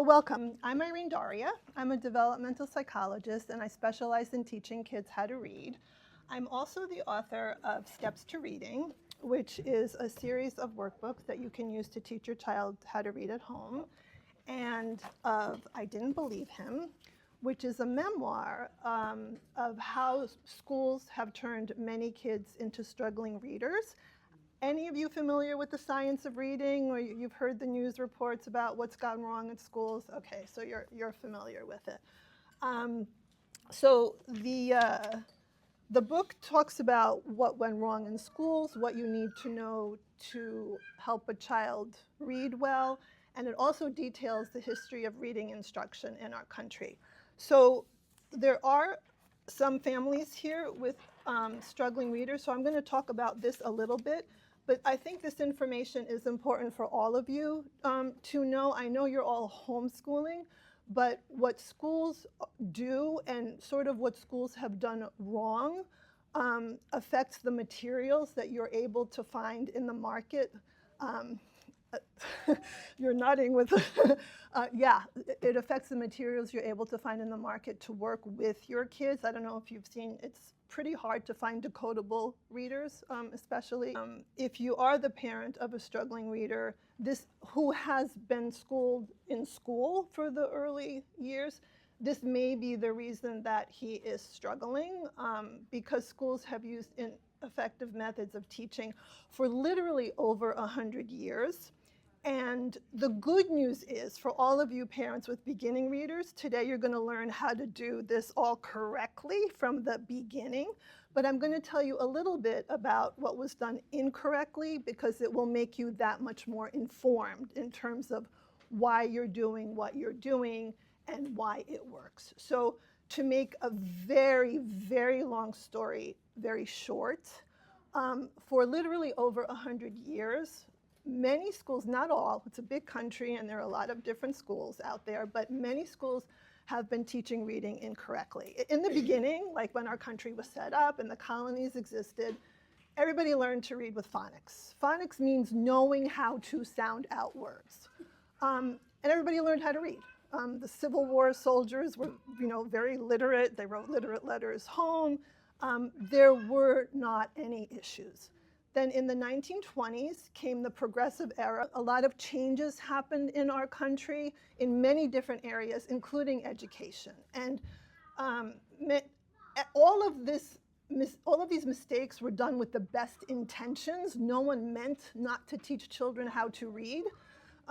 Welcome. I'm Irene Daria. I'm a developmental psychologist and I specialize in teaching kids how to read. I'm also the author of Steps to Reading, which is a series of workbooks that you can use to teach your child how to read at home, and of I Didn't Believe Him, which is a memoir of how schools have turned many kids into struggling readers. Any of you familiar with the science of reading, or you've heard the news reports about what's gone wrong at schools? Okay, so you're familiar with it. So the book talks about what went wrong in schools, what you need to know to help a child read well, and it also details the history of reading instruction in our country. So there are some families here with struggling readers, so I'm going to talk about this a little bit. But I think this information is important for all of you to know. I know you're all homeschooling, but what schools do and sort of what schools have done wrong affects the materials that you're able to find in the market. You're nodding with, yeah, it affects the materials you're able to find in the market to work with your kids. I don't know if you've seen, it's pretty hard to find decodable readers, especially if you are the parent of a struggling reader, who has been schooled in school for the early years. This may be the reason that he is struggling, because schools have used ineffective methods of teaching for literally over 100 years. And the good news is, for all of you parents with beginning readers, today you're going to learn how to do this all correctly from the beginning. But I'm going to tell you a little bit about what was done incorrectly, because it will make you that much more informed in terms of why you're doing what you're doing and why it works. So to make a very, very long story very short, for literally over 100 years, many schools, not all, it's a big country and there are a lot of different schools out there, but many schools have been teaching reading incorrectly. In the beginning, like when our country was set up and the colonies existed, everybody learned to read with phonics. Phonics means knowing how to sound out words. And everybody learned how to read. The Civil War soldiers were, very literate. They wrote literate letters home. There were not any issues. Then in the 1920s came the progressive era. A lot of changes happened in our country in many different areas, including education. And all of these mistakes were done with the best intentions. No one meant not to teach children how to read.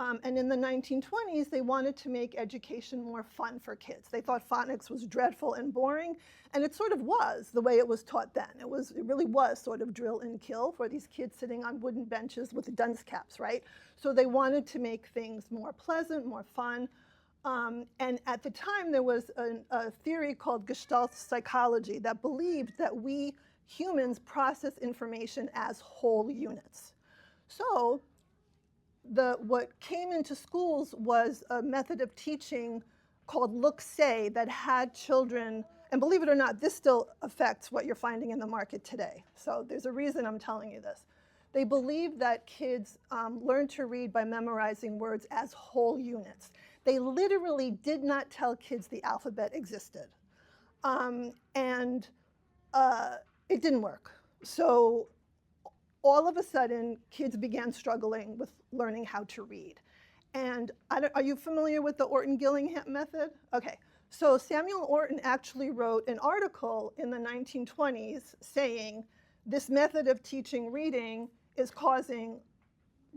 And in the 1920s, they wanted to make education more fun for kids. They thought phonics was dreadful and boring, and it sort of was the way it was taught then. It really was sort of drill and kill for these kids sitting on wooden benches with dunce caps, right? So they wanted to make things more pleasant, more fun. And at the time, there was a theory called Gestalt psychology that believed that we humans process information as whole units. So what came into schools was a method of teaching called look-say that had children, and believe it or not, this still affects what you're finding in the market today. So there's a reason I'm telling you this. They believed that kids learn to read by memorizing words as whole units. They literally did not tell kids the alphabet existed. And it didn't work. So all of a sudden, kids began struggling with learning how to read. And are you familiar with the Orton-Gillingham method? Okay, so Samuel Orton actually wrote an article in the 1920s saying this method of teaching reading is causing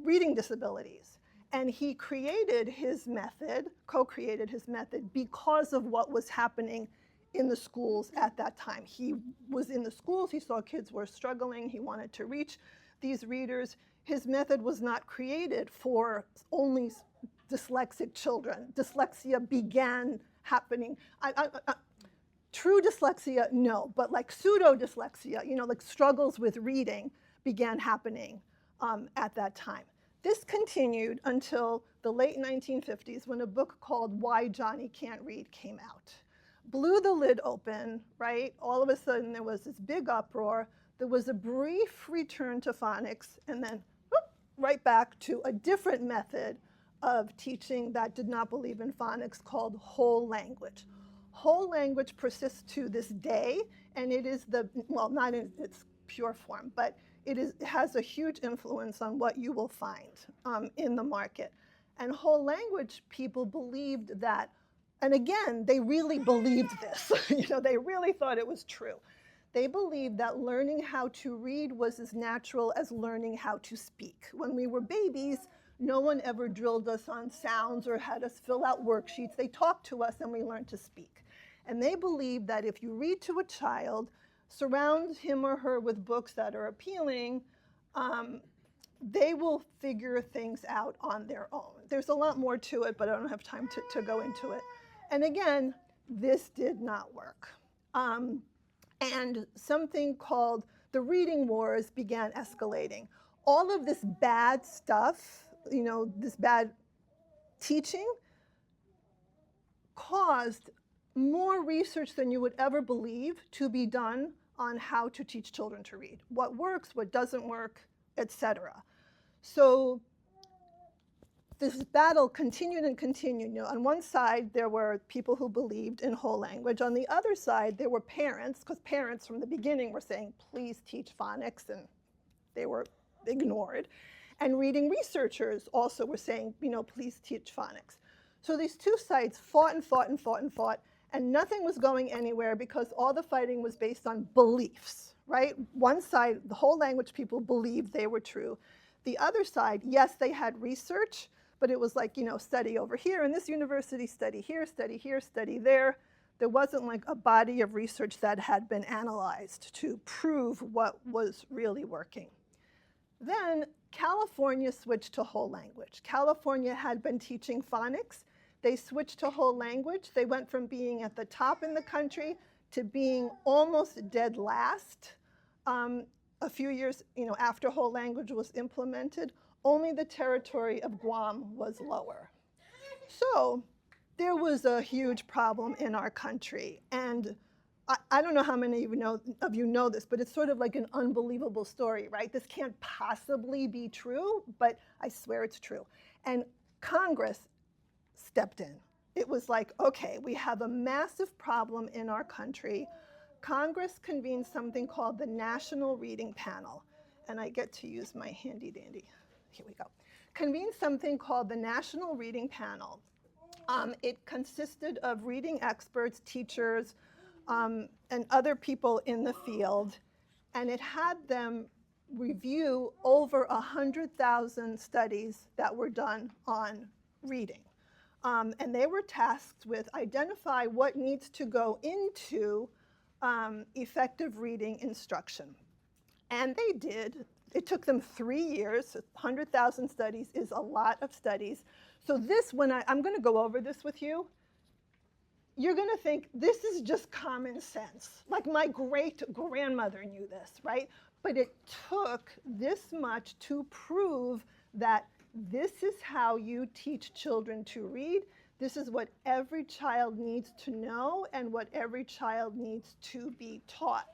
reading disabilities. And he created his method, co-created his method, because of what was happening in the schools at that time. He was in the schools, he saw kids were struggling, he wanted to reach these readers. His method was not created for only dyslexic children. Dyslexia began happening. True dyslexia, no, but like pseudo-dyslexia, like struggles with reading began happening at that time. This continued until the late 1950s when a book called Why Johnny Can't Read came out. Blew the lid open, right? All of a sudden there was this big uproar. There was a brief return to phonics and then whoop, right back to a different method of teaching that did not believe in phonics called whole language. Whole language persists to this day, and it is well, not in its pure form, but it has a huge influence on what you will find in the market. And whole language people believed that, and again, they really believed this. They really thought it was true. They believed that learning how to read was as natural as learning how to speak. When we were babies, no one ever drilled us on sounds or had us fill out worksheets. They talked to us and we learned to speak. And they believed that if you read to a child, surround him or her with books that are appealing, they will figure things out on their own. There's a lot more to it, but I don't have time to go into it. And again, this did not work. And something called the reading wars began escalating. All of this bad stuff, this bad teaching, caused more research than you would ever believe to be done on how to teach children to read. What works, what doesn't work, etc. So this battle continued and continued. On one side, there were people who believed in whole language. On the other side, there were parents, because parents from the beginning were saying, please teach phonics, and they were ignored. And reading researchers also were saying, please teach phonics. So these two sides fought and fought and fought and fought, and nothing was going anywhere because all the fighting was based on beliefs, right? One side, the whole language people believed they were true. The other side, yes, they had research, but it was like, study over here in this university, study here, study there. There wasn't like a body of research that had been analyzed to prove what was really working. Then California switched to whole language. California had been teaching phonics. They switched to whole language. They went from being at the top in the country to being almost dead last. A few years after whole language was implemented, only the territory of Guam was lower. So there was a huge problem in our country. And I don't know how many of you know this, but it's sort of like an unbelievable story, right? This can't possibly be true, but I swear it's true. And Congress stepped in. It was like, okay, we have a massive problem in our country. Congress convened something called the National Reading Panel. And I get to use my handy dandy. Here we go. Convened something called the National Reading Panel. It consisted of reading experts, teachers, and other people in the field. And it had them review over 100,000 studies that were done on reading. And they were tasked with identify what needs to go into effective reading instruction. And they did. It took them 3 years. 100,000 studies is a lot of studies. So this, when I'm going to go over this with you, you're going to think this is just common sense. Like my great-grandmother knew this, right? But it took this much to prove that this is how you teach children to read. This is what every child needs to know and what every child needs to be taught.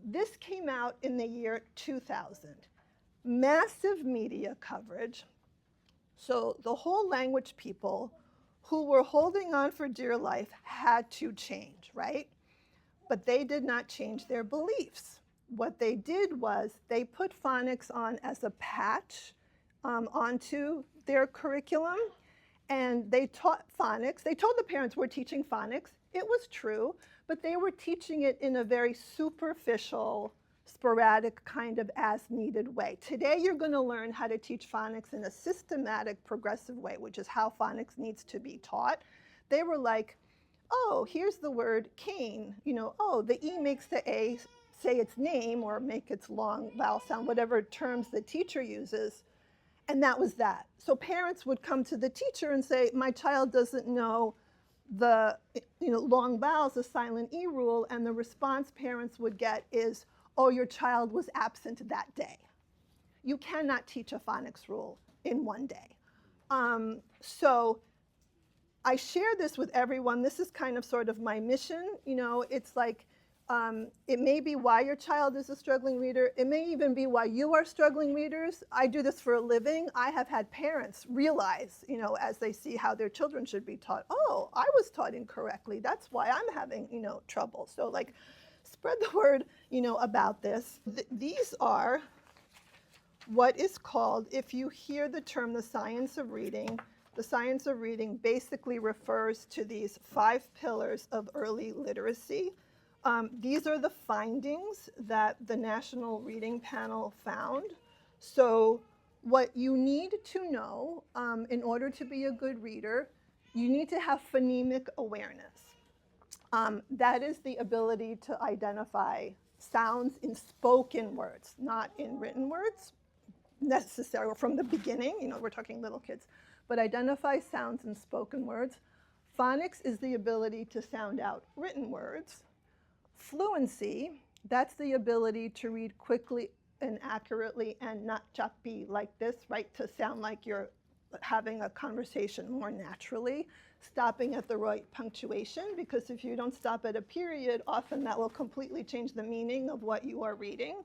This came out in the year 2000. Massive media coverage. So the whole language people who were holding on for dear life had to change, right? But they did not change their beliefs. What they did was they put phonics on as a patch onto their curriculum, and they taught phonics. They told the parents we're teaching phonics. It was true, but they were teaching it in a very superficial, sporadic kind of as-needed way. Today you're going to learn how to teach phonics in a systematic, progressive way, which is how phonics needs to be taught. They were like, oh, here's the word cane. Oh, the E makes the A say its name or make its long vowel sound, whatever terms the teacher uses. And that was that. So parents would come to the teacher and say, my child doesn't know the long vowels, the silent E rule, and the response parents would get is, oh, your child was absent that day. You cannot teach a phonics rule in one day. So I share this with everyone. This is kind of sort of my mission. It's like It may be why your child is a struggling reader. It may even be why you are struggling readers. I do this for a living. I have had parents realize, as they see how their children should be taught, oh, I was taught incorrectly. That's why I'm having, trouble. So like, spread the word, about this. These are what is called, if you hear the term the science of reading basically refers to these 5 pillars of early literacy. These are the findings that the National Reading Panel found. So what you need to know in order to be a good reader, you need to have phonemic awareness. That is the ability to identify sounds in spoken words, not in written words necessarily from the beginning. We're talking little kids, but identify sounds in spoken words. Phonics is the ability to sound out written words. Fluency, that's the ability to read quickly and accurately and not choppy like this, right? To sound like you're having a conversation more naturally, stopping at the right punctuation, because if you don't stop at a period, often that will completely change the meaning of what you are reading,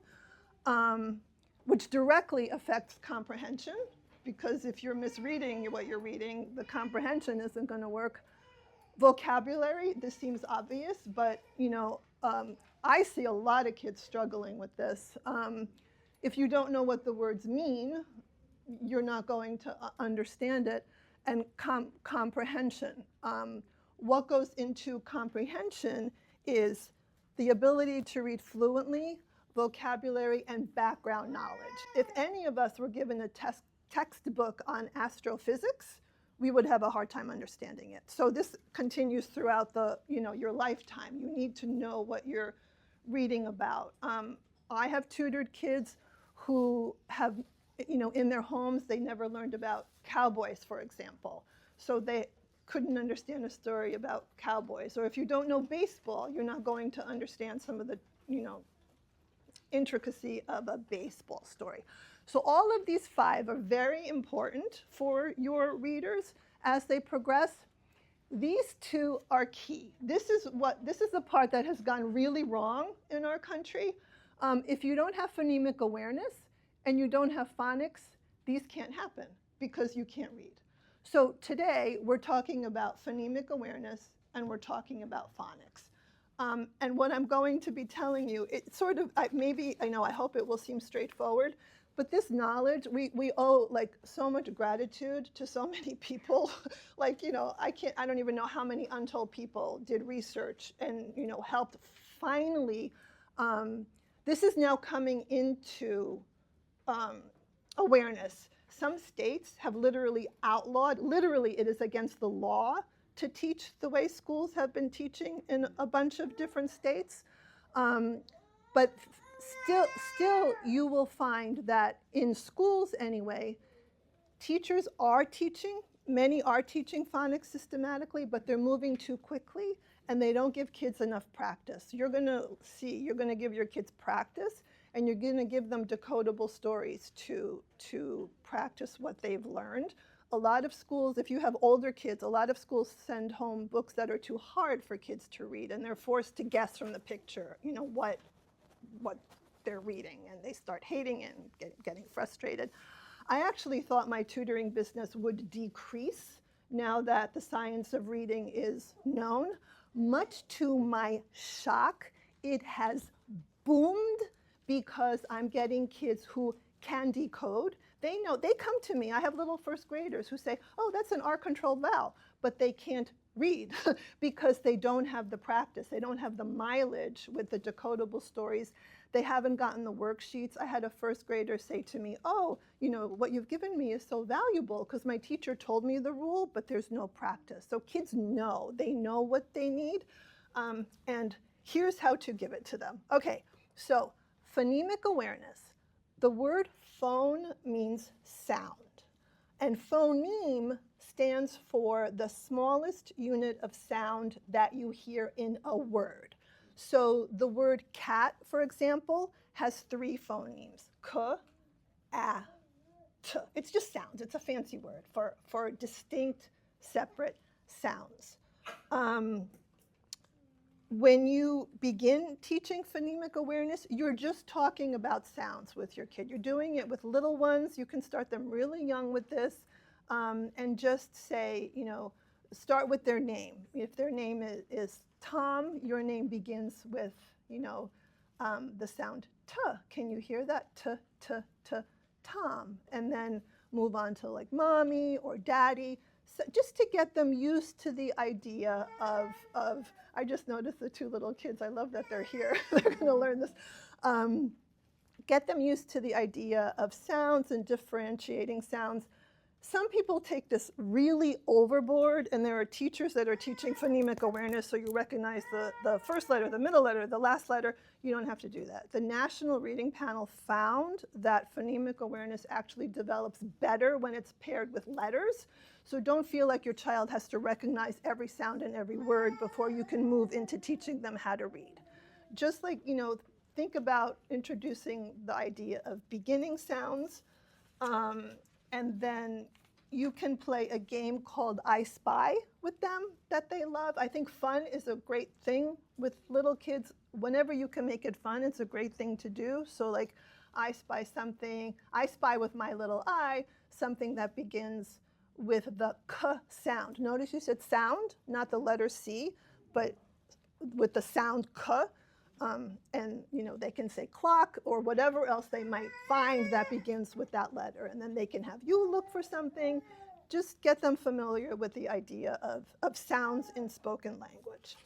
which directly affects comprehension, because if you're misreading what you're reading, the comprehension isn't going to work. Vocabulary, this seems obvious, but I see a lot of kids struggling with this. If you don't know what the words mean, you're not going to understand it. And comprehension. What goes into comprehension is the ability to read fluently, vocabulary, and background knowledge. If any of us were given a textbook on astrophysics, we would have a hard time understanding it. So this continues throughout your lifetime. You need to know what you're reading about. I have tutored kids who have, in their homes, they never learned about cowboys, for example. So they couldn't understand a story about cowboys. Or if you don't know baseball, you're not going to understand some of the, intricacy of a baseball story. So all of these 5 are very important for your readers as they progress. These 2 are key. This is the part that has gone really wrong in our country. If you don't have phonemic awareness and you don't have phonics, these can't happen because you can't read. So today we're talking about phonemic awareness and we're talking about phonics. And what I'm going to be telling you, it sort of, I hope it will seem straightforward, but this knowledge, we owe like so much gratitude to so many people. I don't even know how many untold people did research and, helped finally, this is now coming into awareness. Some states have literally outlawed, it is against the law to teach the way schools have been teaching in a bunch of different states. But still you will find that in schools anyway, teachers are teaching, many are teaching phonics systematically, but they're moving too quickly and they don't give kids enough practice. You're gonna give your kids practice and you're gonna give them decodable stories to practice what they've learned. A lot of schools, if you have older kids, a lot of schools send home books that are too hard for kids to read and they're forced to guess from the picture, what they're reading, and they start hating it and getting frustrated. I actually thought my tutoring business would decrease now that the science of reading is known. Much to my shock, it has boomed because I'm getting kids who can decode. They know, they come to me. I have little first graders who say, oh, that's an R-controlled vowel, but they can't read because they don't have the practice. They don't have the mileage with the decodable stories. They haven't gotten the worksheets. I had a first grader say to me, oh, what you've given me is so valuable because my teacher told me the rule, but there's no practice. So kids know, they know what they need, and here's how to give it to them. Okay, so phonemic awareness. The word phone means sound, and phoneme stands for the smallest unit of sound that you hear in a word. So the word cat, for example, has 3 phonemes: k, a, t. It's just sounds. It's a fancy word for distinct, separate sounds. when you begin teaching phonemic awareness, you're just talking about sounds with your kid. You're doing it with little ones. You can start them really young with this, and just say, start with their name. If their name is Tom, your name begins with, the sound T. Can you hear that? T, T, T, Tom. And then move on to like mommy or daddy. So just to get them used to the idea of I just noticed the two little kids, I love that they're here, they're gonna learn this. Get them used to the idea of sounds and differentiating sounds. Some people take this really overboard, and there are teachers that are teaching phonemic awareness, so you recognize the first letter, the middle letter, the last letter. You don't have to do that. The National Reading Panel found that phonemic awareness actually develops better when it's paired with letters. So don't feel like your child has to recognize every sound and every word before you can move into teaching them how to read. Just like, think about introducing the idea of beginning sounds, and then you can play a game called I Spy with them that they love. I think fun is a great thing with little kids. Whenever you can make it fun, it's a great thing to do. So like, I spy something, I spy with my little eye, something that begins with the K sound. Notice you said sound, not the letter C, but with the sound K. And they can say clock or whatever else they might find that begins with that letter. And then they can have you look for something. Just get them familiar with the idea of sounds in spoken language.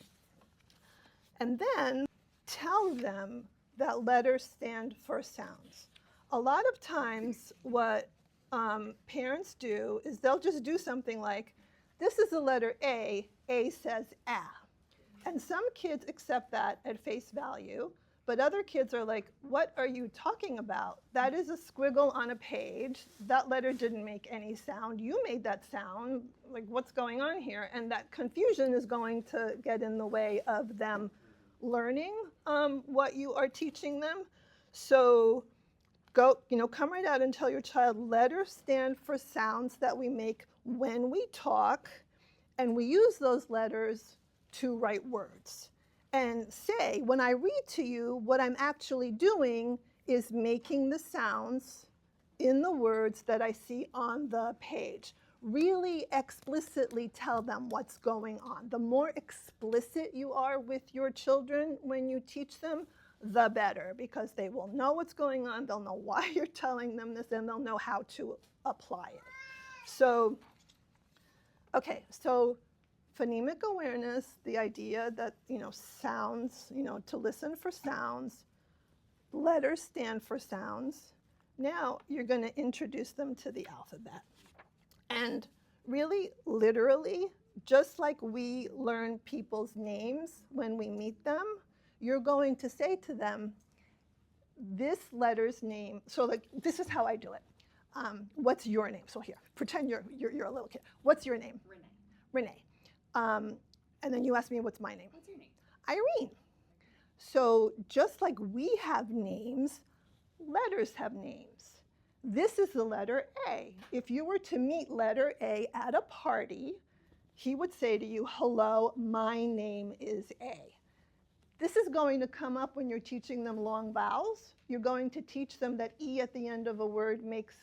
And then tell them that letters stand for sounds. A lot of times what parents do is they'll just do something like, this is the letter A says ah. And some kids accept that at face value, but other kids are like, what are you talking about? That is a squiggle on a page. That letter didn't make any sound. You made that sound. Like, what's going on here? And that confusion is going to get in the way of them learning what you are teaching them. So come right out and tell your child, letters stand for sounds that we make when we talk, and we use those letters to write words. And say, when I read to you, what I'm actually doing is making the sounds in the words that I see on the page. Really explicitly tell them what's going on. The more explicit you are with your children when you teach them, the better, because they will know what's going on, they'll know why you're telling them this, and they'll know how to apply it. So, okay, so phonemic awareness, the idea that, sounds, to listen for sounds, letters stand for sounds. Now you're going to introduce them to the alphabet. And really, literally, just like we learn people's names when we meet them, you're going to say to them, this letter's name, so like, this is how I do it. What's your name? So here, pretend you're a little kid. What's your name? Renee. And then you ask me, what's my name? What's your name? Irene. So just like we have names, letters have names. This is the letter A. If you were to meet letter A at a party, he would say to you, hello, my name is A. This is going to come up when you're teaching them long vowels. You're going to teach them that E at the end of a word makes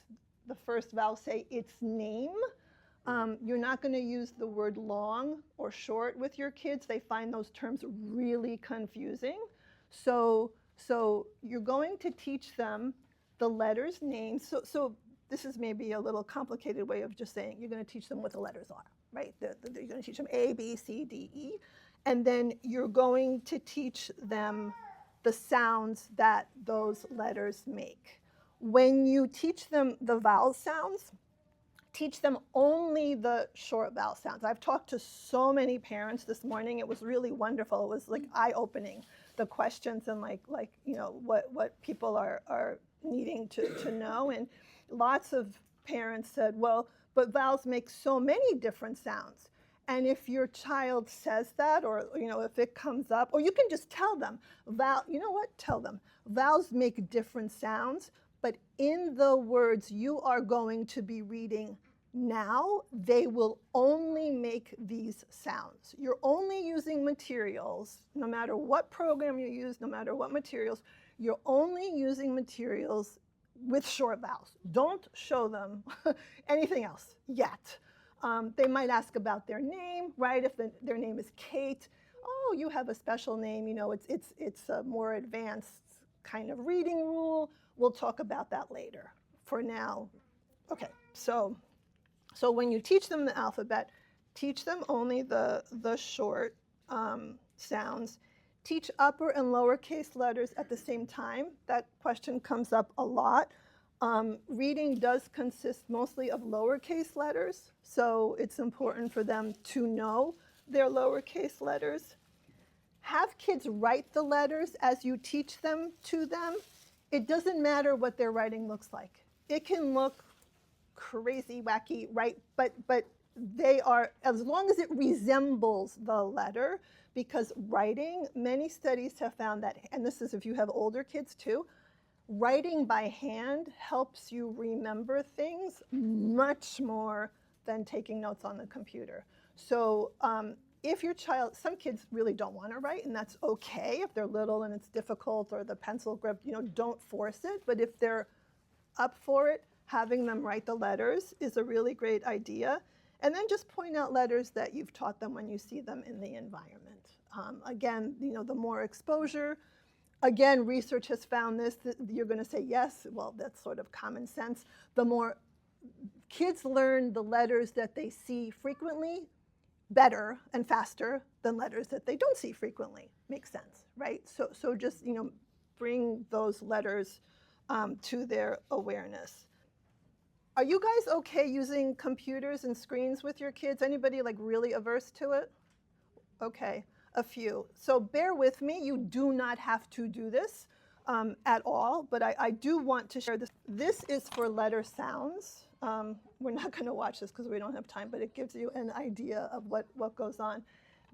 the first vowel say its name. You're not going to use the word long or short with your kids. They find those terms really confusing. So you're going to teach them the letters' names. So this is maybe a little complicated way of just saying you're going to teach them what the letters are, right? You're going to teach them A, B, C, D, E. And then you're going to teach them the sounds that those letters make. When you teach them the vowel sounds, teach them only the short vowel sounds. I've talked to so many parents this morning. It was really wonderful. It was like eye-opening, the questions and what people are needing to know. And lots of parents said, well, but vowels make so many different sounds. And if your child says that, or if it comes up, or you can just tell them, tell them, vowels make different sounds, but in the words you are going to be reading Now they will only make these sounds. You're only using materials, no matter what program you use, no matter what materials, you're only using materials with short vowels. Don't show them anything else yet. They might ask about their name, right? If their name is Kate, oh, you have a special name, you know, it's a more advanced kind of reading rule. We'll talk about that later. For now, okay, so when you teach them the alphabet, teach them only the short sounds. Teach upper and lowercase letters at the same time. That question comes up a lot. Reading does consist mostly of lowercase letters, so it's important for them to know their lowercase letters. Have kids write the letters as you teach them to them. It doesn't matter what their writing looks like. It can look crazy, wacky, right? But they are, as long as it resembles the letter, because writing, many studies have found that, and this is if you have older kids too, writing by hand helps you remember things much more than taking notes on the computer. So if your child, some kids really don't want to write, and that's okay if they're little and it's difficult, or the pencil grip, you know, don't force it. But if they're up for it, having them write the letters is a really great idea. And then just point out letters that you've taught them when you see them in the environment. Again, you know, the more exposure, again, research has found this, that you're going to say yes, well, that's sort of common sense. The more kids learn the letters that they see frequently better and faster than letters that they don't see frequently. Makes sense, right? So just, you know, bring those letters to their awareness. Are you guys okay using computers and screens with your kids? Anybody like really averse to it? Okay, a few. So bear with me. You do not have to do this at all, but I do want to share this. This is for letter sounds. We're not going to watch this because we don't have time, but it gives you an idea of what goes on.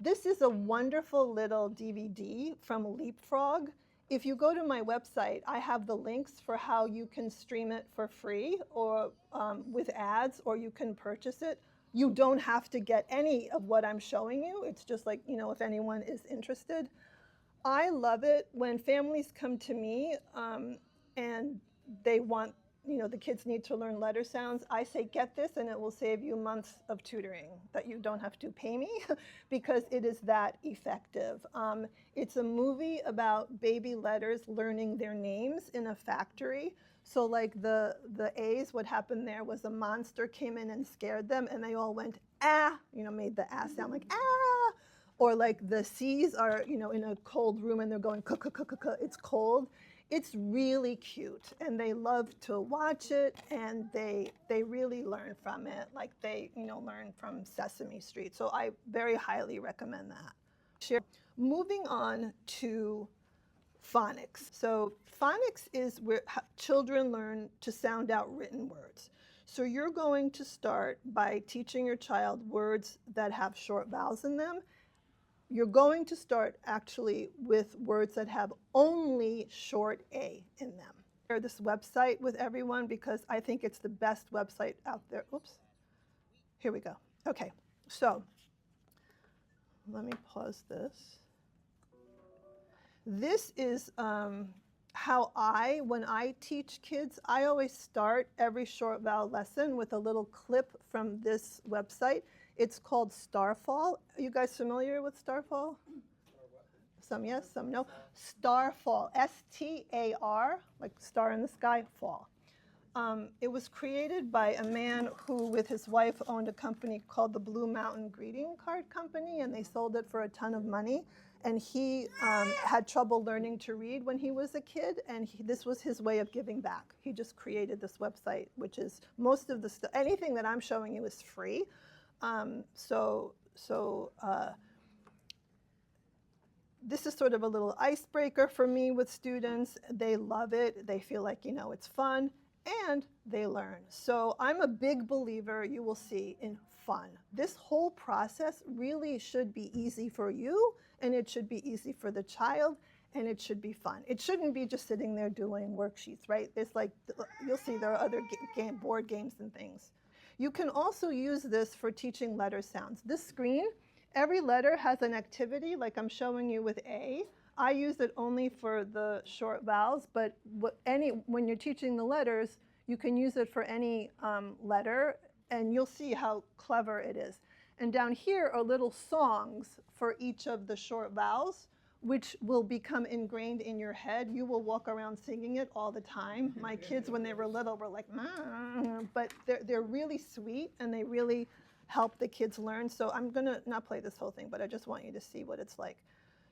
This is a wonderful little DVD from Leapfrog. If you go to my website, I have the links for how you can stream it for free or with ads, or you can purchase it. You don't have to get any of what I'm showing you. It's just like, you know, if anyone is interested. I love it when families come to me and they want, you know, the kids need to learn letter sounds. I say, get this, and it will save you months of tutoring that you don't have to pay me because it is that effective. It's a movie about baby letters learning their names in a factory. So like the A's, what happened there was a monster came in and scared them, and they all went, ah, you know, made the ah sound like ah. Or like the C's are, you know, in a cold room and they're going, it's cold. It's really cute, and they love to watch it, and they really learn from it, like they, you know, learn from Sesame Street. So I very highly recommend that. Moving on to phonics. So phonics is where children learn to sound out written words. So you're going to start by teaching your child words that have short vowels in them. You're going to start actually with words that have only short A in them. Share this website with everyone because I think it's the best website out there. Oops. Here we go. Okay, so let me pause this. This is how when I teach kids, I always start every short vowel lesson with a little clip from this website. It's called Starfall. Are you guys familiar with Starfall? Some yes, some no. Starfall, S-T-A-R, like star in the sky, fall. It was created by a man who, with his wife, owned a company called the Blue Mountain Greeting Card Company, and they sold it for a ton of money. And he had trouble learning to read when he was a kid, and this was his way of giving back. He just created this website, which is most of the stuff, anything that I'm showing you is free. This is sort of a little icebreaker for me with students. They love it. They feel like, you know, it's fun, and they learn. So I'm a big believer, you will see, in fun. This whole process really should be easy for you, and it should be easy for the child, and it should be fun. It shouldn't be just sitting there doing worksheets, right? There's like, you'll see there are other board games and things. You can also use this for teaching letter sounds. This screen, every letter has an activity, like I'm showing you with A. I use it only for the short vowels, but when you're teaching the letters, you can use it for any letter, and you'll see how clever it is. And down here are little songs for each of the short vowels, which will become ingrained in your head. You will walk around singing it all the time. My kids, when they were little, were like, but they're really sweet, and they really help the kids learn. So I'm gonna not play this whole thing, but I just want you to see what it's like.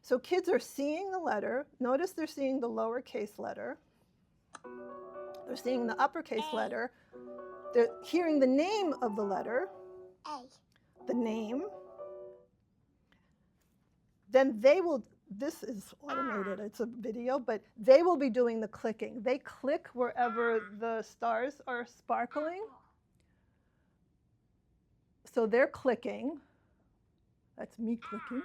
So kids are seeing the letter. Notice they're seeing the lowercase letter. They're seeing the uppercase letter. They're hearing the name of the letter, the name. Then they will, this is automated, it's a video, but they will be doing the clicking. They click wherever the stars are sparkling. So they're clicking. That's me clicking.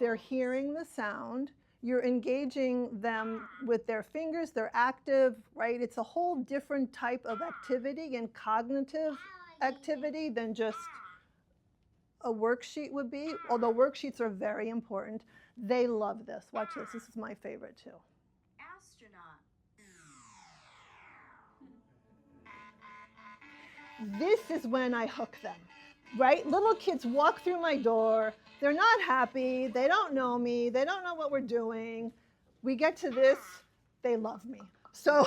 They're hearing the sound. You're engaging them with their fingers. They're active, right? It's a whole different type of activity and cognitive activity than just a worksheet would be, although worksheets are very important. They love this. Watch this. This is my favorite too. Astronaut. This is when I hook them, right? Little kids walk through my door. They're not happy. They don't know me. They don't know what we're doing. We get to this, they love me. So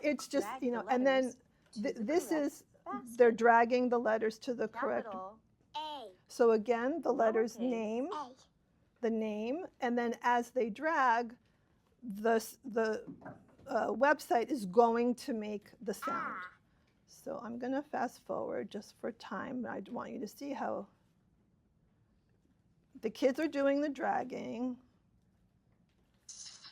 it's just, you know, and then this is, they're dragging the letters to the correct. A. So again, the letters Lowercase. name, A. the name, and then as they drag, the website is going to make the sound. So I'm going to fast forward just for time. I want you to see how the kids are doing the dragging,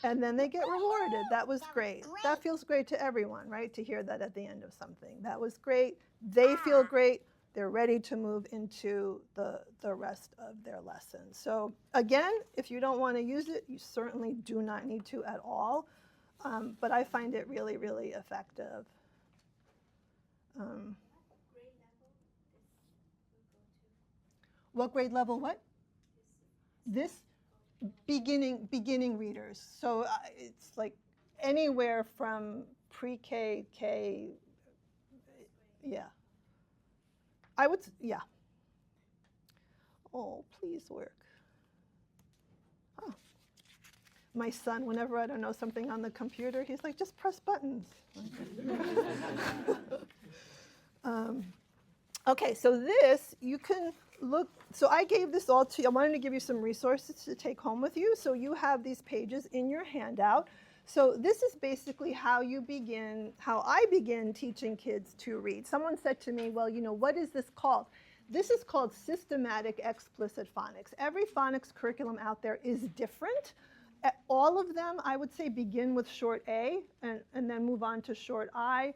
and then they get rewarded. That was great. That feels great to everyone, right? To hear that at the end of something. That was great. They feel great. They're ready to move into the rest of their lesson. So again, if you don't want to use it, you certainly do not need to at all. But I find it really, really effective. What grade level what? This beginning readers. So it's like anywhere from pre-K, K, yeah. I would, yeah. Oh, please work. Oh. My son, whenever I don't know something on the computer, he's like, just press buttons. Okay, so this, you can look, so I gave this all to you. I wanted to give you some resources to take home with you. So you have these pages in your handout. So this is basically how I begin teaching kids to read. Someone said to me, well, you know, what is this called? This is called systematic explicit phonics. Every phonics curriculum out there is different. All of them, I would say, begin with short A and then move on to short I.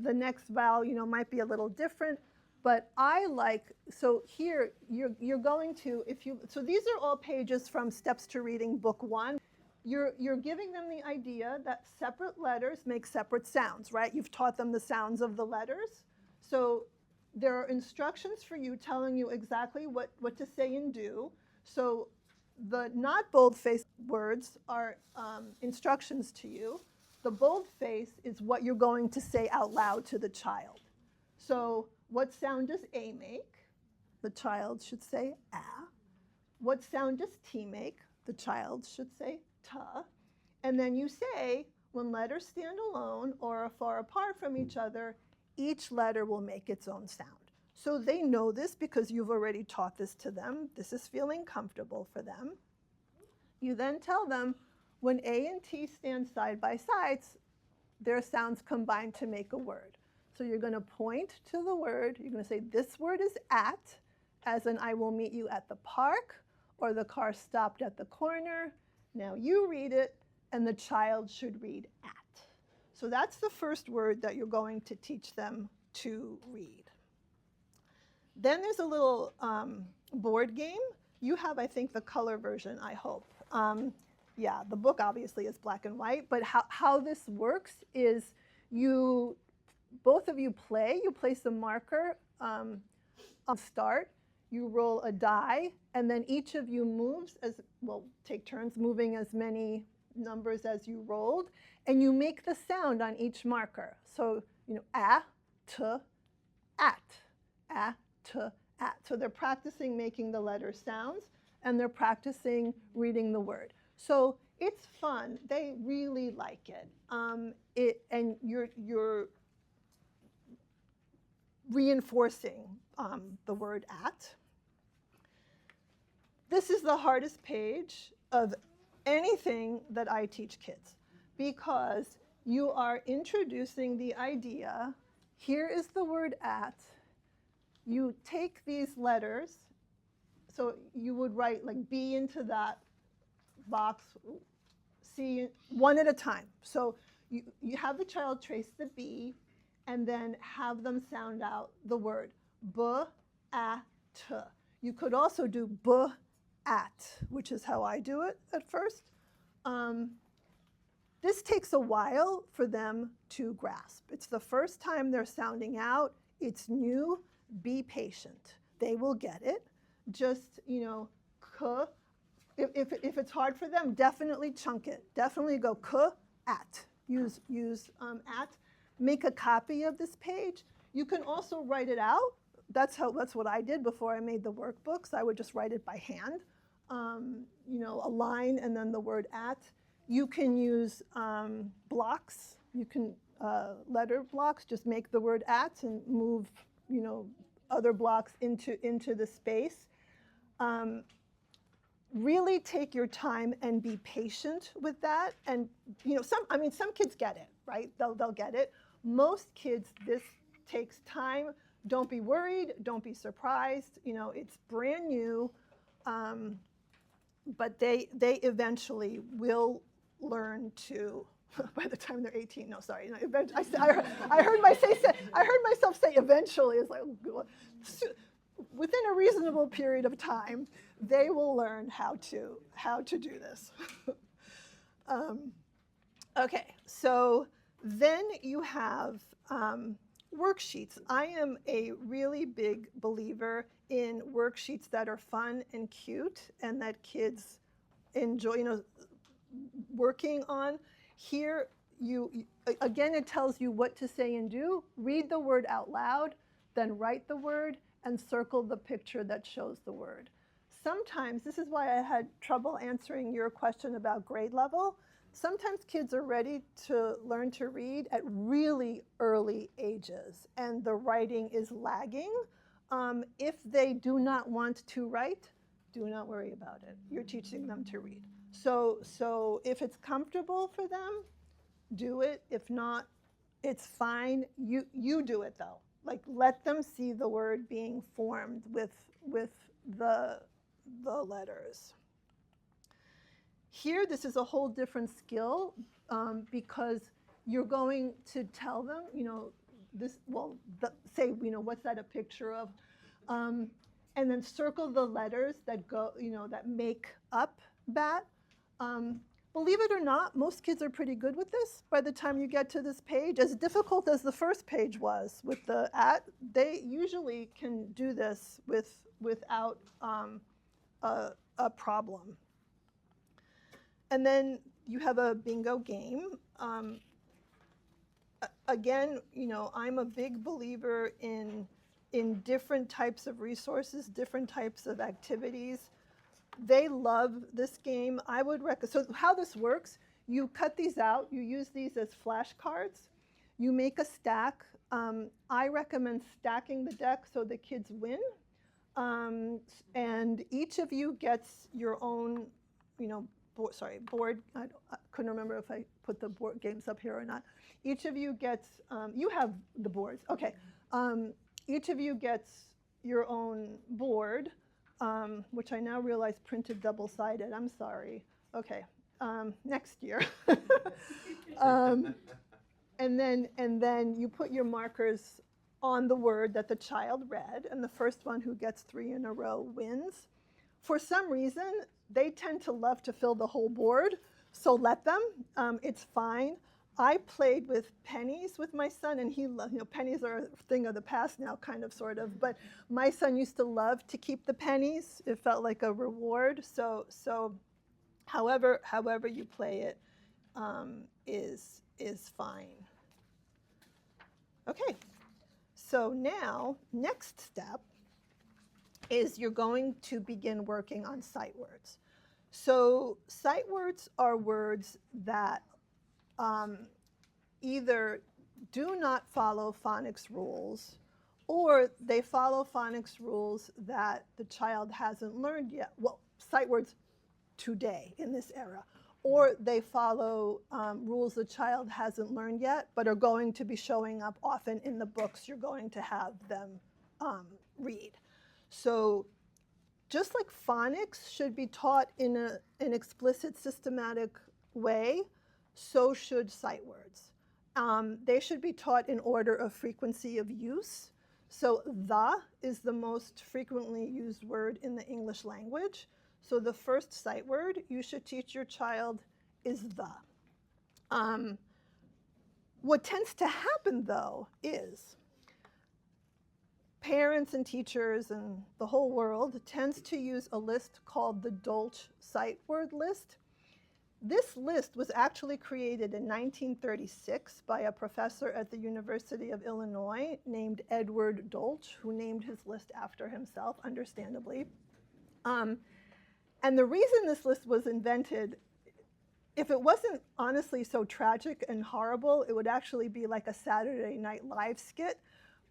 The next vowel, you know, might be a little different, but I like, so here you're going to, so these are all pages from Steps to Reading Book 1. You're giving them the idea that separate letters make separate sounds, right? You've taught them the sounds of the letters. So there are instructions for you telling you exactly what to say and do. So the not bold-faced words are instructions to you. The bold-face is what you're going to say out loud to the child. So what sound does A make? The child should say ah. What sound does T make? The child should say ta. And then you say, when letters stand alone or are far apart from each other, each letter will make its own sound. So they know this because you've already taught this to them. This is feeling comfortable for them. You then tell them, when A and T stand side by side, their sounds combine to make a word. So you're going to point to the word. You're going to say, this word is at, as in I will meet you at the park, or the car stopped at the corner. Now you read it, and the child should read at. So that's the first word that you're going to teach them to read. Then there's a little board game. You have, I think, the color version, I hope. Yeah, the book obviously is black and white, but how this works is you both of you play. You place a marker on start. You roll a die, and then each of you moves take turns moving as many numbers as you rolled, and you make the sound on each marker. So, a, t, at, a, t, at. So they're practicing making the letter sounds, and they're practicing reading the word. So it's fun. They really like it. And you're reinforcing the word at. This is the hardest page of anything that I teach kids, because you are introducing the idea. Here is the word at. You take these letters, so you would write like B into that box, C, one at a time. So you have the child trace the B, and then have them sound out the word b, a, t. You could also do b, at, which is how I do it at first. This takes a while for them to grasp. It's the first time they're sounding out. It's new. Be patient. They will get it. Just, k. If it's hard for them, definitely chunk it. Definitely go k, at. Use at. Make a copy of this page. You can also write it out. That's what I did before I made the workbooks. I would just write it by hand. A line and then the word at. You can use blocks. You can letter blocks. Just make the word at and move, other blocks into the space. Really take your time and be patient with that. And some kids get it, right? They'll get it. Most kids, this takes time. Don't be worried. Don't be surprised. It's brand new, but they eventually will learn to. By the time they're 18, no, sorry. I heard myself say eventually. It's like, within a reasonable period of time, they will learn how to do this. Okay, so then you have worksheets. I am a really big believer in worksheets that are fun and cute and that kids enjoy, working on. Here, again, it tells you what to say and do. Read the word out loud, then write the word, and circle the picture that shows the word. Sometimes, this is why I had trouble answering your question about grade level. Sometimes kids are ready to learn to read at really early ages, and the writing is lagging. If they do not want to write, do not worry about it. You're teaching them to read. So if it's comfortable for them, do it. If not, it's fine. You do it though. Like, let them see the word being formed with the letters. Here, this is a whole different skill because you're going to tell them, say, what's that a picture of? And then circle the letters that go, that make up that. Believe it or not, most kids are pretty good with this by the time you get to this page. As difficult as the first page was with the at, they usually can do this without a problem. And then you have a bingo game. Again, I'm a big believer in different types of resources, different types of activities. They love this game. I would recommend. So how this works, you cut these out. You use these as flashcards. You make a stack. I recommend stacking the deck so the kids win. And each of you gets your own, board. I couldn't remember if I put the board games up here or not. Each of you gets, you have the boards. Okay. Each of you gets your own board, which I now realize printed double-sided. I'm sorry. Okay. Next year. And then you put your markers on the word that the child read, and the first one who gets 3 in a row wins. For some reason, they tend to love to fill the whole board, so let them. It's fine. I played with pennies with my son, and he loved, pennies are a thing of the past now, kind of, sort of. But my son used to love to keep the pennies. It felt like a reward. So however you play it is fine. Okay. So now, next step is you're going to begin working on sight words. So sight words are words that either do not follow phonics rules, or they follow phonics rules that the child hasn't learned yet. Well, sight words today in this era. Or they follow rules the child hasn't learned yet, but are going to be showing up often in the books you're going to have them read. So just like phonics should be taught in an explicit, systematic way, so should sight words. They should be taught in order of frequency of use. So the is the most frequently used word in the English language. So the first sight word you should teach your child is the. What tends to happen, though, is parents and teachers and the whole world tends to use a list called the Dolch sight word list. This list was actually created in 1936 by a professor at the University of Illinois named Edward Dolch, who named his list after himself, understandably. And the reason this list was invented, if it wasn't honestly so tragic and horrible, it would actually be like a Saturday Night Live skit.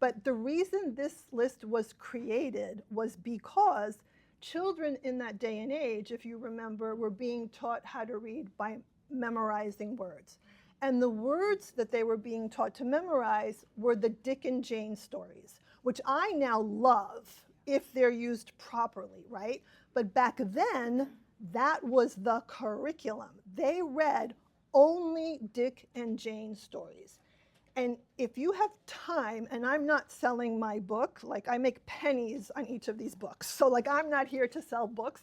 But the reason this list was created was because children in that day and age, if you remember, were being taught how to read by memorizing words. And the words that they were being taught to memorize were the Dick and Jane stories, which I now love if they're used properly, right? But back then, that was the curriculum. They read only Dick and Jane stories. And if you have time, and I'm not selling my book, like I make pennies on each of these books. So like I'm not here to sell books,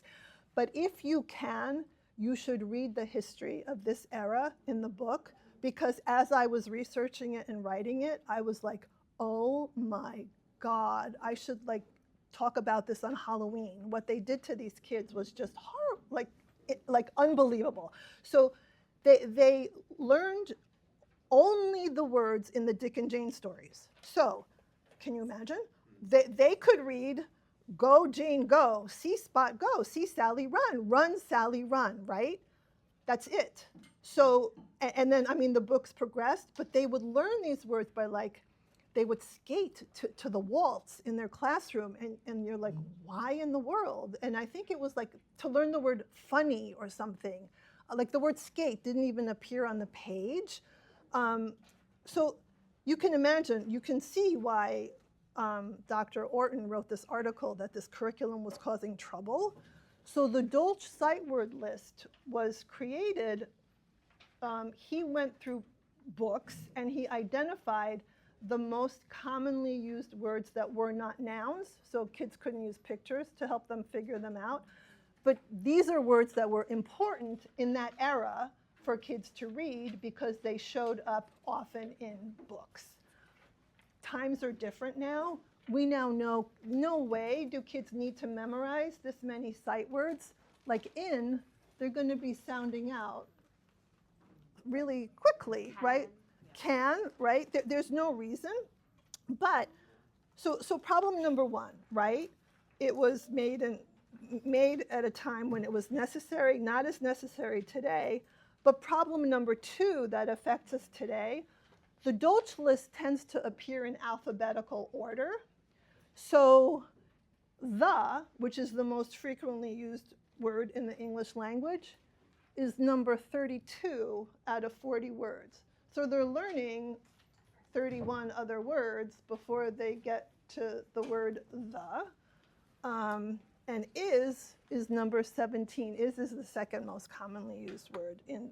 but if you can, you should read the history of this era in the book, because as I was researching it and writing it, I was like, oh my God, I should like talk about this on Halloween. What they did to these kids was just horrible, like unbelievable. So they learned only the words in the Dick and Jane stories. So, can you imagine? They could read, go Jane go, see Spot go, see Sally run, run Sally run, right? That's it. So, and then, I mean, the books progressed, but they would learn these words by like, they would skate to the waltz in their classroom, and you're like, why in the world? And I think it was like to learn the word funny or something. Like the word skate didn't even appear on the page. So you can imagine, you can see why Dr. Orton wrote this article that this curriculum was causing trouble. So the Dolch sight word list was created. He went through books and he identified the most commonly used words that were not nouns, so kids couldn't use pictures to help them figure them out. But these are words that were important in that era for kids to read because they showed up often in books. Times are different now. We now know no way do kids need to memorize this many sight words. Like they're going to be sounding out really quickly, right? Can, right? There's no reason. But so problem number one, right? It was made at a time when it was necessary, not as necessary today. But problem number two that affects us today, the Dolch list tends to appear in alphabetical order. So the, which is the most frequently used word in the English language, is number 32 out of 40 words. So they're learning 31 other words before they get to the word the. And is number 17. Is the second most commonly used word in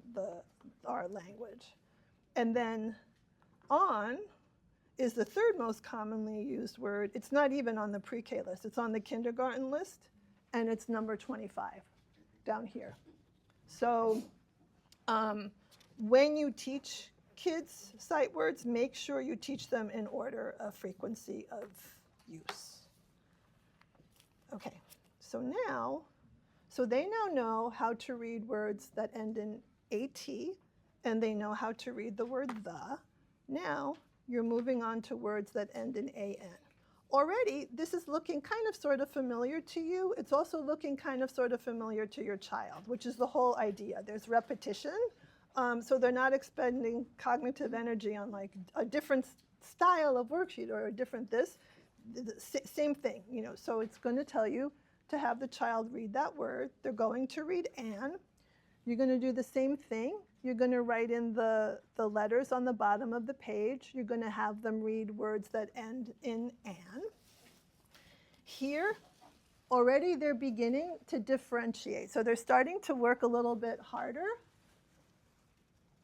our language. And then on is the third most commonly used word. It's not even on the pre-K list. It's on the kindergarten list, and it's number 25 down here. So when you teach kids sight words, make sure you teach them in order of frequency of use. Okay, so they now know how to read words that end in AT, and they know how to read the word the. Now you're moving on to words that end in AN. Already, this is looking kind of sort of familiar to you. It's also looking kind of sort of familiar to your child, which is the whole idea. There's repetition, so they're not expending cognitive energy on like a different style of worksheet or a different this. Same thing, you know, so it's going to tell you to have the child read that word. They're going to read an. You're going to do the same thing. You're going to write in the letters on the bottom of the page. You're going to have them read words that end in an. Here, already they're beginning to differentiate. So they're starting to work a little bit harder.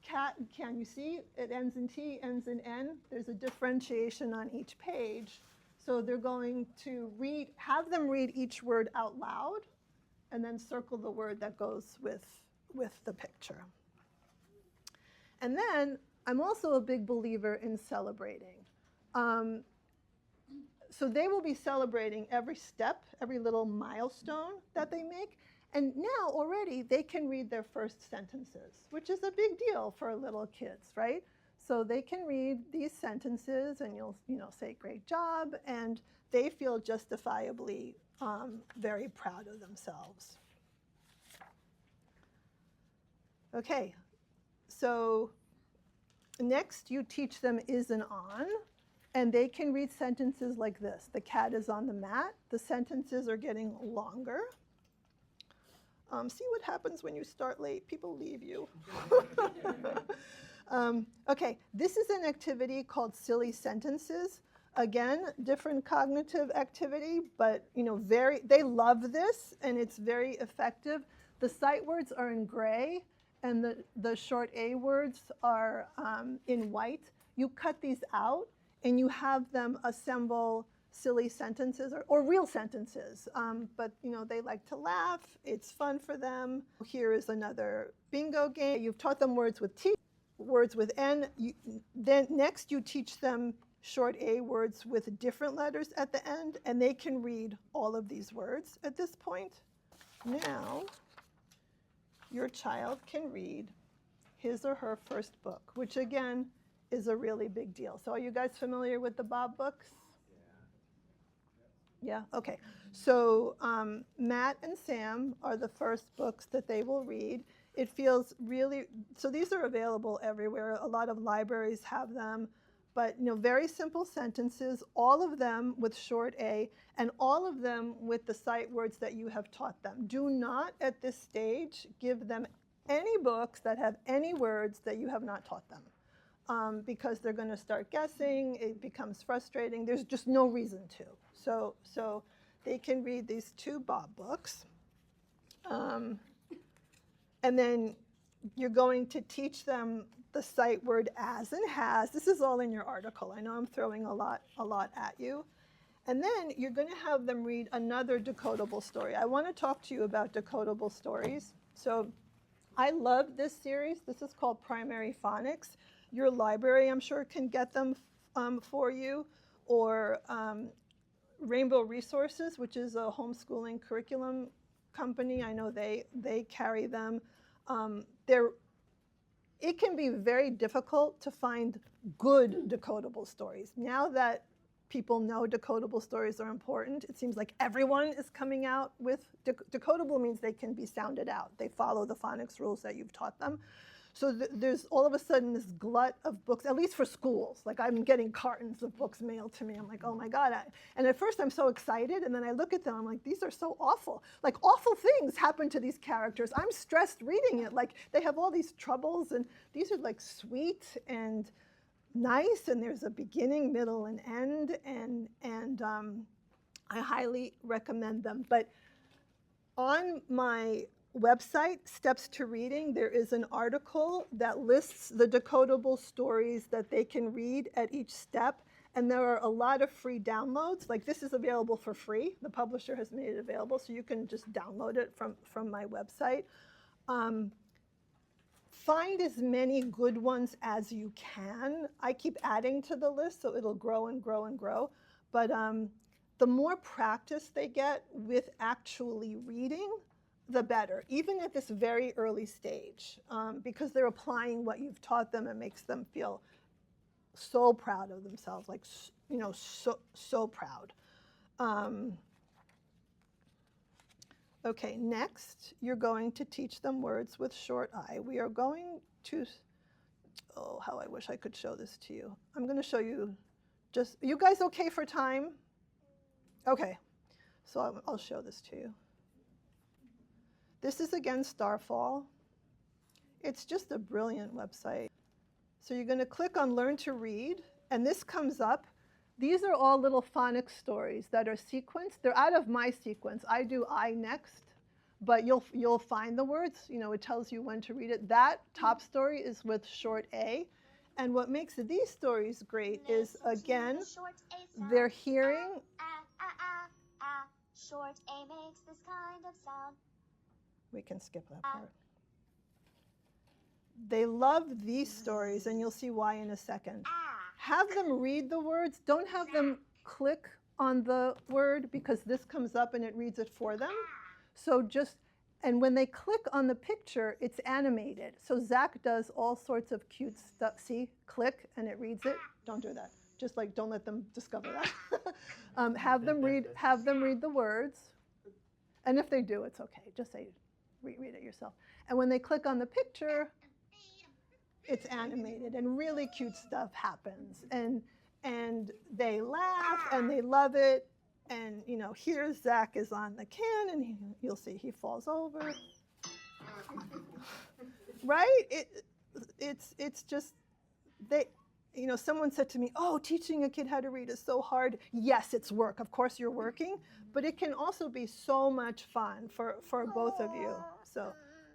Cat, can you see? It ends in T, ends in N. There's a differentiation on each page. So they're going to have them read each word out loud, and then circle the word that goes with the picture. And then I'm also a big believer in celebrating. So they will be celebrating every step, every little milestone that they make. And now already they can read their first sentences, which is a big deal for little kids, right? So they can read these sentences, and you'll say great job, and they feel justifiably very proud of themselves. Okay, so next you teach them is and on, and they can read sentences like this. The cat is on the mat. The sentences are getting longer. See what happens when you start late. People leave you. Okay, this is an activity called silly sentences. Again, different cognitive activity, but they love this, and it's very effective. The sight words are in gray, and the short A words are in white. You cut these out, and you have them assemble silly sentences or real sentences, but they like to laugh. It's fun for them. Here is another bingo game. You've taught them words with T, words with N. Then next you teach them short A words with different letters at the end, and they can read all of these words at this point. Now your child can read his or her first book, which again is a really big deal. So are you guys familiar with the Bob books? Yeah, okay. So Matt and Sam are the first books that they will read. It feels really, so these are available everywhere. A lot of libraries have them, but very simple sentences, all of them with short A, and all of them with the sight words that you have taught them. Do not at this stage give them any books that have any words that you have not taught them. Because they're going to start guessing, it becomes frustrating. There's just no reason to. So they can read these two Bob books. And then you're going to teach them the sight word as and has. This is all in your article. I know I'm throwing a lot at you. And then you're going to have them read another decodable story. I want to talk to you about decodable stories. So I love this series. This is called Primary Phonics. Your library, I'm sure, can get them for you, or Rainbow Resources, which is a homeschooling curriculum company. I know they carry them. It can be very difficult to find good decodable stories. Now that people know decodable stories are important, it seems like everyone is coming out with decodable means they can be sounded out. They follow the phonics rules that you've taught them. So there's all of a sudden this glut of books, at least for schools. Like I'm getting cartons of books mailed to me. I'm like, oh my God. And at first I'm so excited, and then I look at them, I'm like, these are so awful. Like awful things happen to these characters. I'm stressed reading it. Like they have all these troubles, and these are like sweet and nice, and there's a beginning, middle, and end, and I highly recommend them. But on my website, Steps to Reading, there is an article that lists the decodable stories that they can read at each step, and there are a lot of free downloads. Like this is available for free. The publisher has made it available, so you can just download it from my website. find as many good ones as you can. I keep adding to the list, so it'll grow and grow and grow. But the more practice they get with actually reading, the better, even at this very early stage, because they're applying what you've taught them. It makes them feel so proud of themselves, like, you know, so proud. Okay, next, you're going to teach them words with short I. We are going to, oh, how I wish I could show this to you. I'm going to show you just, you guys okay for time? Okay, so I'll show this to you. This is again Starfall. It's just a brilliant website. So you're going to click on Learn to Read, and this comes up. These are all little phonics stories that are sequenced. They're out of my sequence. I do I next, but you'll find the words. You know, it tells you when to read it. That top story is with short A. And what makes these stories great is, again, they're hearing. Short A makes this kind of sound. We can skip that part. They love these stories, and you'll see why in a second. Have them read the words. Don't have them click on the word, because this comes up and it reads it for them. So just, and when they click on the picture, it's animated. So Zach does all sorts of cute stuff. See, click and it reads it. Don't do that. Just like, don't let them discover that. Have them read the words. And if they do, it's okay. Just say, read it yourself. And when they click on the picture, it's animated and really cute stuff happens. And they laugh and they love it. And, you know, here Zach is on the can, and you'll see he falls over. Right? It's just, you know, someone said to me, oh, teaching a kid how to read is so hard. Yes, it's work. Of course you're working, but it can also be so much fun for both of you. So,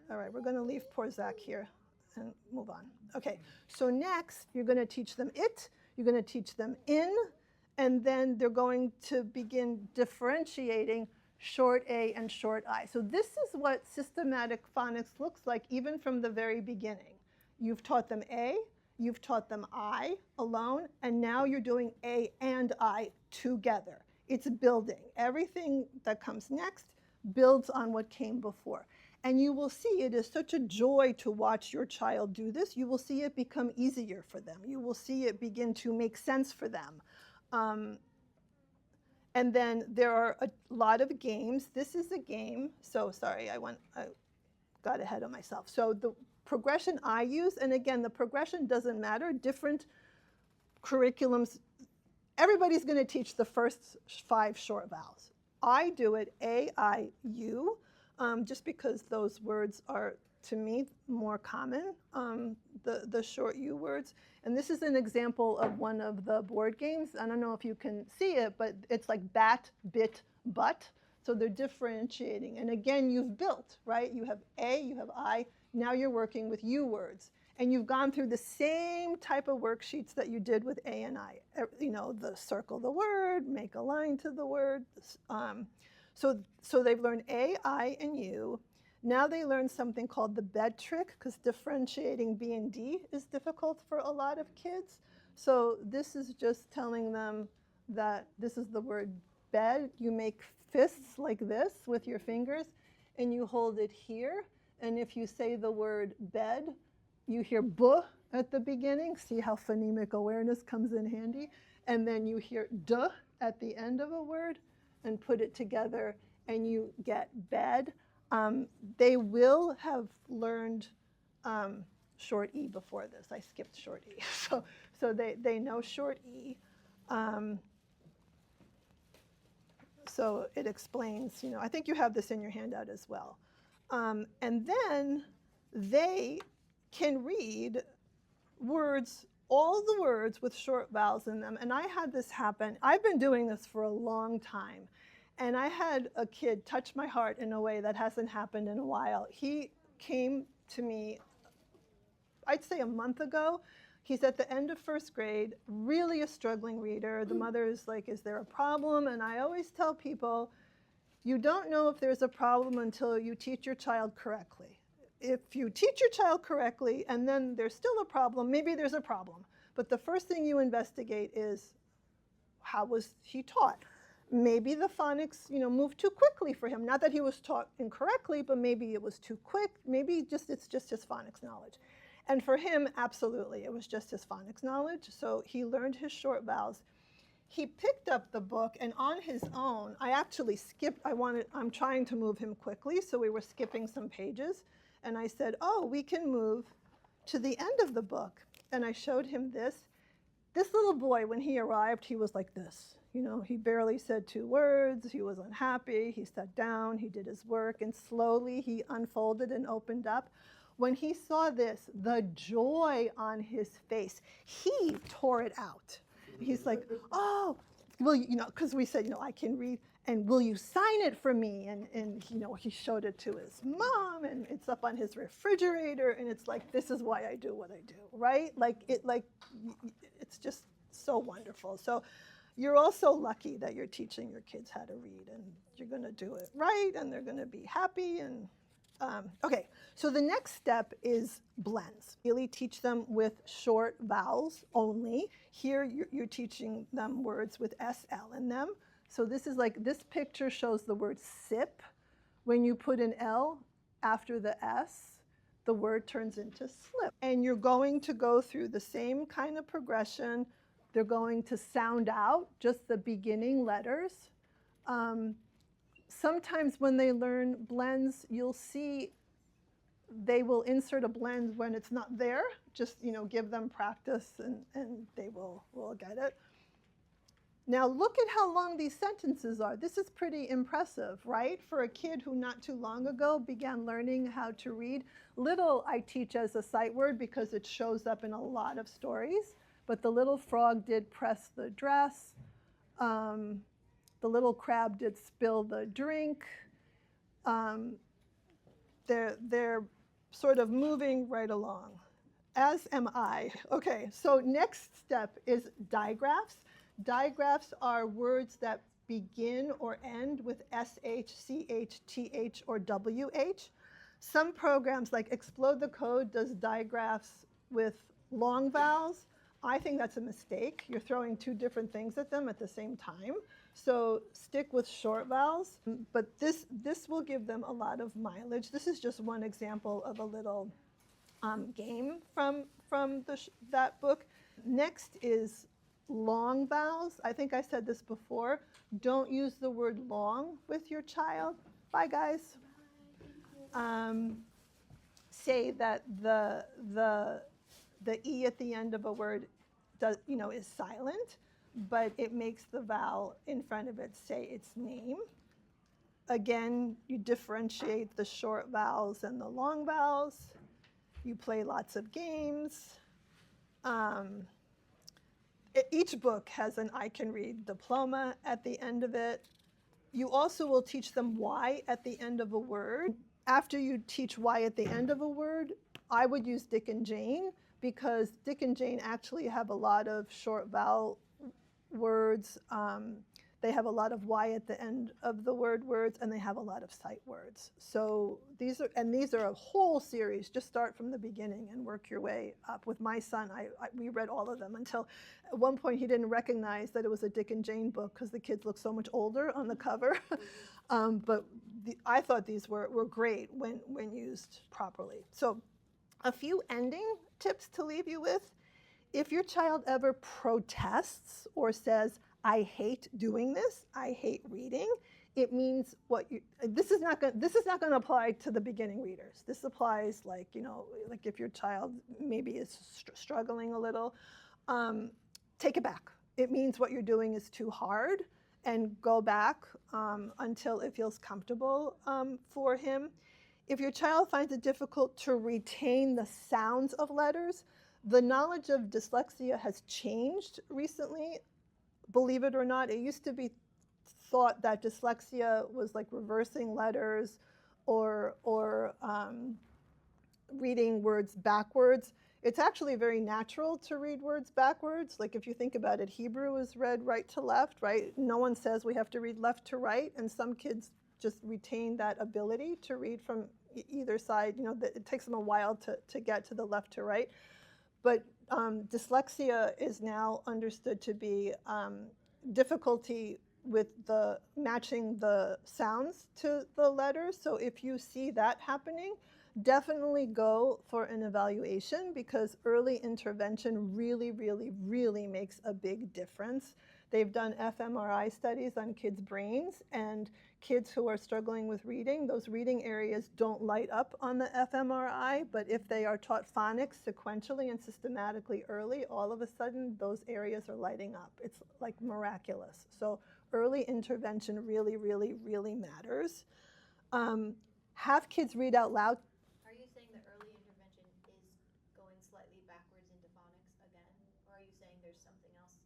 all right, we're going to leave poor Zach here and move on. Okay, so next you're going to teach them it, you're going to teach them in, and then they're going to begin differentiating short A and short I. So this is what systematic phonics looks like even from the very beginning. You've taught them A, you've taught them I alone, and now you're doing A and I together. It's building. Everything that comes next builds on what came before. And you will see it is such a joy to watch your child do this. You will see it become easier for them. You will see it begin to make sense for them. And then there are a lot of games. This is a game. So sorry, I got ahead of myself. So the progression I use, and again, the progression doesn't matter. Different curriculums, everybody's going to teach the first 5 short vowels. I do it A, I, U, just because those words are, to me, more common, the short U words. And this is an example of one of the board games. I don't know if you can see it, but it's like bat, bit, butt. So they're differentiating. And again, you've built, right? You have A, you have I. Now you're working with U words. And you've gone through the same type of worksheets that you did with A and I. You know, the circle the word, make a line to the word. So they've learned A, I, and U. Now they learn something called the bed trick, because differentiating B and D is difficult for a lot of kids. So this is just telling them that this is the word bed. You make fists like this with your fingers, and you hold it here. And if you say the word bed, you hear buh at the beginning. See how phonemic awareness comes in handy. And then you hear duh at the end of a word, and put it together, and you get bed. They will have learned short E before this. I skipped short E. So they know short E. So it explains, you know, I think you have this in your handout as well. And then they can read words, all the words with short vowels in them. And I had this happen. I've been doing this for a long time. And I had a kid touch my heart in a way that hasn't happened in a while. He came to me, I'd say a month ago. He's at the end of 1st grade, really a struggling reader. The mother is like, is there a problem? And I always tell people, you don't know if there's a problem until you teach your child correctly. if you teach your child correctly and then there's still a problem, maybe there's a problem. But the first thing you investigate is, how was he taught? Maybe the phonics, moved too quickly for him. Not that he was taught incorrectly, but maybe it was too quick. Maybe it's just his phonics knowledge. And for him, absolutely, it was just his phonics knowledge. So he learned his short vowels. He picked up the book, and on his own, I actually skipped. I'm trying to move him quickly, so we were skipping some pages. And I said, oh, we can move to the end of the book. And I showed him this. This little boy, when he arrived, he was like this. He barely said 2 words. He was unhappy. He sat down. He did his work. And slowly he unfolded and opened up. When he saw this, the joy on his face, he tore it out. He's like, oh, well, because we said, I can read. And will you sign it for me? And he showed it to his mom, and it's up on his refrigerator. And it's like, this is why I do what I do, right? It's just so wonderful. So you're also lucky that you're teaching your kids how to read, and you're going to do it right, and they're going to be happy. And okay, so the next step is blends. Really teach them with short vowels only. Here you're teaching them words with SL in them. So this picture shows the word sip. When you put an L after the S, the word turns into slip. And you're going to go through the same kind of progression. They're going to sound out just the beginning letters. Sometimes when they learn blends, you'll see they will insert a blend when it's not there. Just give them practice, and they will get it. Now look at how long these sentences are. This is pretty impressive, right? For a kid who not too long ago began learning how to read. Little I teach as a sight word because it shows up in a lot of stories. But the little frog did press the dress. The little crab did spill the drink. They're sort of moving right along, as am I. Okay, so next step is digraphs. Digraphs are words that begin or end with SH, CH, TH, or WH. Some programs like Explode the Code does digraphs with long vowels. I think that's a mistake. You're throwing 2 different things at them at the same time. So stick with short vowels, but this will give them a lot of mileage. This is just one example of a little game from that book. Next is long vowels. I think I said this before. Don't use the word long with your child. Bye, guys. Say that the E at the end of a word is silent, but it makes the vowel in front of it say its name. Again, you differentiate the short vowels and the long vowels. You play lots of games. Each book has an I Can Read diploma at the end of it. You also will teach them why at the end of a word. After you teach why at the end of a word, I would use Dick and Jane, because Dick and Jane actually have a lot of short vowel words. They have a lot of Y at the end of the word words, and they have a lot of sight words. So these are a whole series. Just start from the beginning and work your way up. With my son, we read all of them until at one point he didn't recognize that it was a Dick and Jane book because the kids look so much older on the cover. But I thought these were great when used properly. So a few ending tips to leave you with. If your child ever protests or says, I hate doing this, I hate reading, it means this is not going to apply to the beginning readers. This applies like if your child maybe is struggling a little, take it back. It means what you're doing is too hard, and go back until it feels comfortable for him. If your child finds it difficult to retain the sounds of letters, the knowledge of dyslexia has changed recently. Believe it or not, it used to be thought that dyslexia was like reversing letters or reading words backwards. It's actually very natural to read words backwards. Like if you think about it, Hebrew is read right to left, right? No one says we have to read left to right, and some kids just retain that ability to read from either side. It takes them a while to get to the left to right. But dyslexia is now understood to be difficulty with the matching the sounds to the letters. So if you see that happening, definitely go for an evaluation, because early intervention really, really, really makes a big difference. They've done fMRI studies on kids' brains, and kids who are struggling with reading, those reading areas don't light up on the fMRI, but if they are taught phonics sequentially and systematically early, all of a sudden those areas are lighting up. It's like miraculous. So early intervention really, really, really matters. Have kids read out loud. Are you saying that early intervention is going slightly backwards into phonics again? Or are you saying there's something else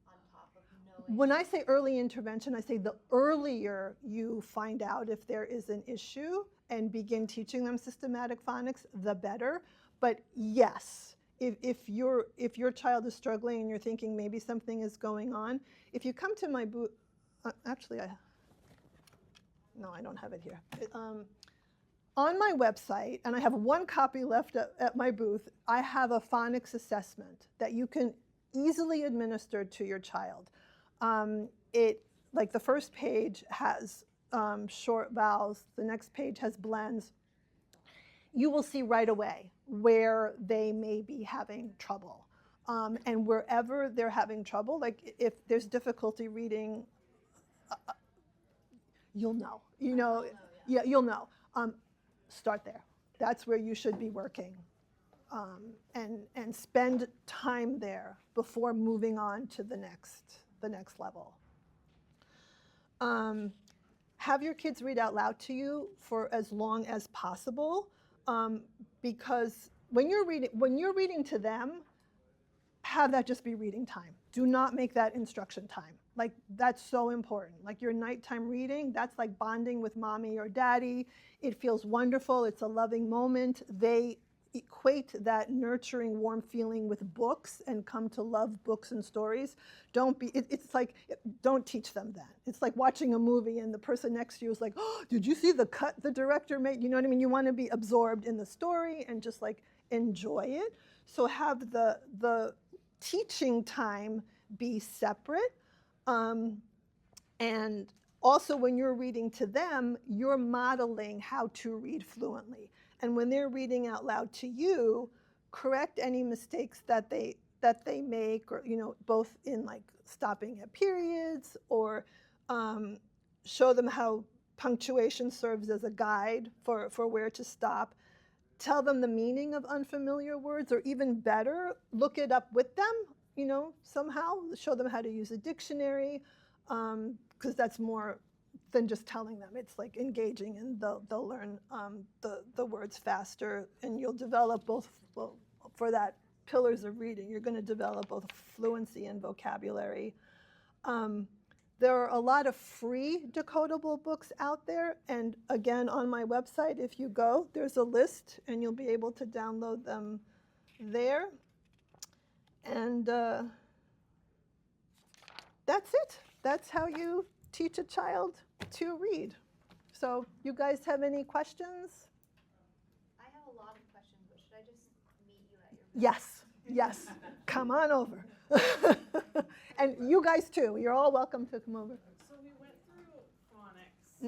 on top of knowing? When I say early intervention, I say the earlier you find out if there is an issue and begin teaching them systematic phonics, the better. But yes, if your child is struggling and you're thinking maybe something is going on, if you come to my booth, actually no, I don't have it here. On my website, and I have one copy left at my booth, I have a phonics assessment that you can easily administer to your child. Like the first page has short vowels, the next page has blends. You will see right away where they may be having trouble. And wherever they're having trouble, like if there's difficulty reading, you'll know. Yeah, you'll know. Start there. That's where you should be working. And spend time there before moving on to the next level. Have your kids read out loud to you for as long as possible, because when you're reading to them, have that just be reading time. Do not make that instruction time. Like, that's so important. Like your nighttime reading, that's like bonding with mommy or daddy. It feels wonderful. It's a loving moment. They equate that nurturing, warm feeling with books and come to love books and stories. It's like, don't teach them that. It's like watching a movie and the person next to you is like, oh, did you see the cut the director made? You know what I mean? You want to be absorbed in the story and just like enjoy it. So have the teaching time be separate. And also when you're reading to them, you're modeling how to read fluently. And when they're reading out loud to you, correct any mistakes that they make, or both in like stopping at periods, or show them how punctuation serves as a guide for where to stop. Tell them the meaning of unfamiliar words, or even better, look it up with them, somehow. Show them how to use a dictionary, because that's more than just telling them. It's like engaging, and they'll learn the words faster, and you'll develop both, for that pillars of reading, you're going to develop both fluency and vocabulary. There are a lot of free decodable books out there, and again, on my website, if you go, there's a list, and you'll be able to download them there. And that's it. That's how you teach a child to read. So you guys have any questions? I have a lot of questions, but should I just meet you at your booth? Yes. Come on over. And you guys too. You're all welcome to come over.